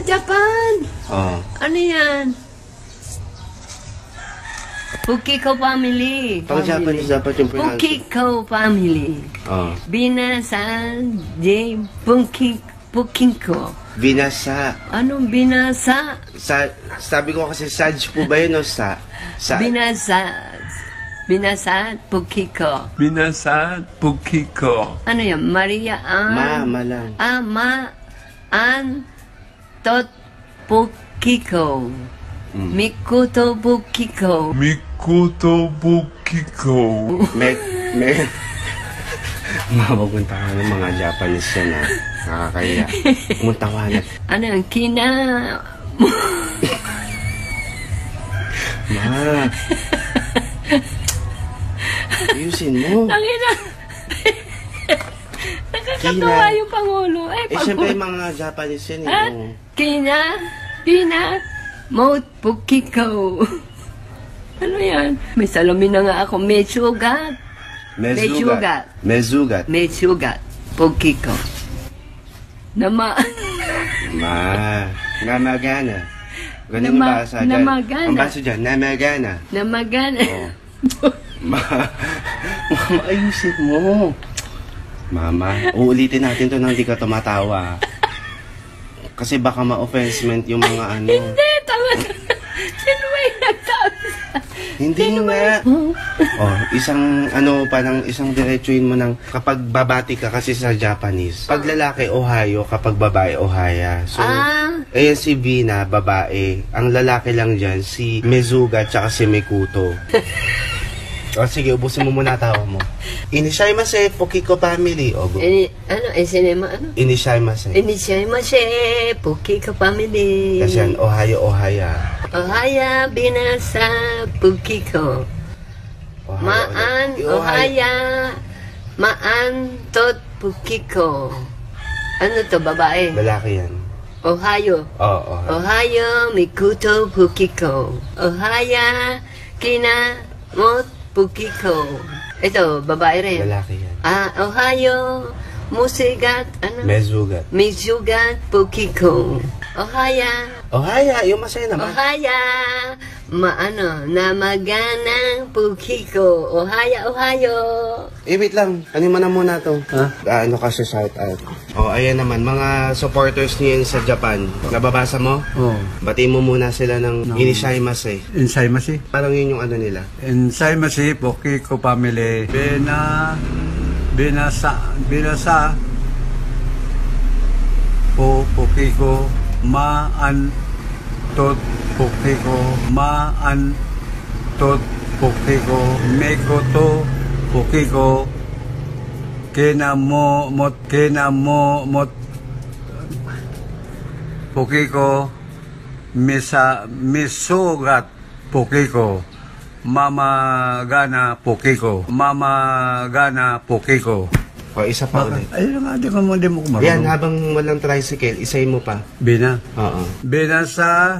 Japan. Oh. Ano yan? Pukiko family. Pang Japanese dapat yung pronounce. Pukiko family. Oh. Binasan J. Pukiko. Binasa. Anong binasa? Sabi ko kasi Saj po ba yun o sa? Binasa Pukiko. Binasa Pukiko. Ano yan? Maria Ann. Ma lang. Ma Ann Tot Pukiko. Mikuto Pukiko. Mikuto Pukiko. Mapupunta ka ng mga Japanese yan ha. Nakakaya. Muntawanan. Ano yung kina... Ma. Ayusin mo. Tangina. Nakakatawa yung Pangulo. Siyempre mga Japanese yan eh. Ha? Kina, Mount Pukiko. Ano yan? May salamin na nga ako. Mesugat. Mesugat. Pukiko. Namagana. Ganun yung basa dyan. Namagana. Ang basa dyan, namagana. Oh. Ayusin mo. Mama, uulitin natin to nang di ka tumatawa. Kasi baka ma-offensement yung mga ano. Hindi, tama. Sino ba yung nagsabi sa... Hindi nga. Oh, isang diretsuin mo ng kapag babati ka kasi sa Japanese. Pag lalaki, Ohio. Kapag babae, Ohaya. So, ayan si Vina, babae. Ang lalaki lang dyan, si Mezuga tsaka si Mikuto. O sige, ubusin mo muna tawa mo. Inishaimase, Pukiko family. O, go. Inishaimase, Pukiko family. Kasi yan, Ohio, Ohaya. Ohaya, binasa, Pukiko. Ohaya, maan, tot, Pukiko. Ano to, babae? Lalaki yan. Ohio. Oo. Ohio, Mikuto, Pukiko. Ohaya, kina, mot, Pukiko. Ito, babae rin. Lalaki yan. Ohio, Musigat, Mesugat, Pukiko. Ohaya, yung masaya naman. Ohaya, namaganang Pukiko. Ohio. Wait lang. Ano mo na muna to? Ha? Ano kasi shout out. Ayan naman. Mga supporters niyo sa Japan. Nababasa mo? Oh. Bati mo muna sila ng Inishaimase. Insaimasi. Parang yun yung ano nila. Insaimasi, Pukiko family. Binasa. Pukiko. Maan. Tot. Pukiko. Maan. Tot. Pukiko. Mekuto. Pukiko. Kinamot. Pukiko. Misugat. Pukiko. Mamagana Pukiko. O, isa pa ulit. Ayun nga, di mo kumarunong. Yan, habang walang tricycle, isay mo pa. Bina. Oo. Binasa.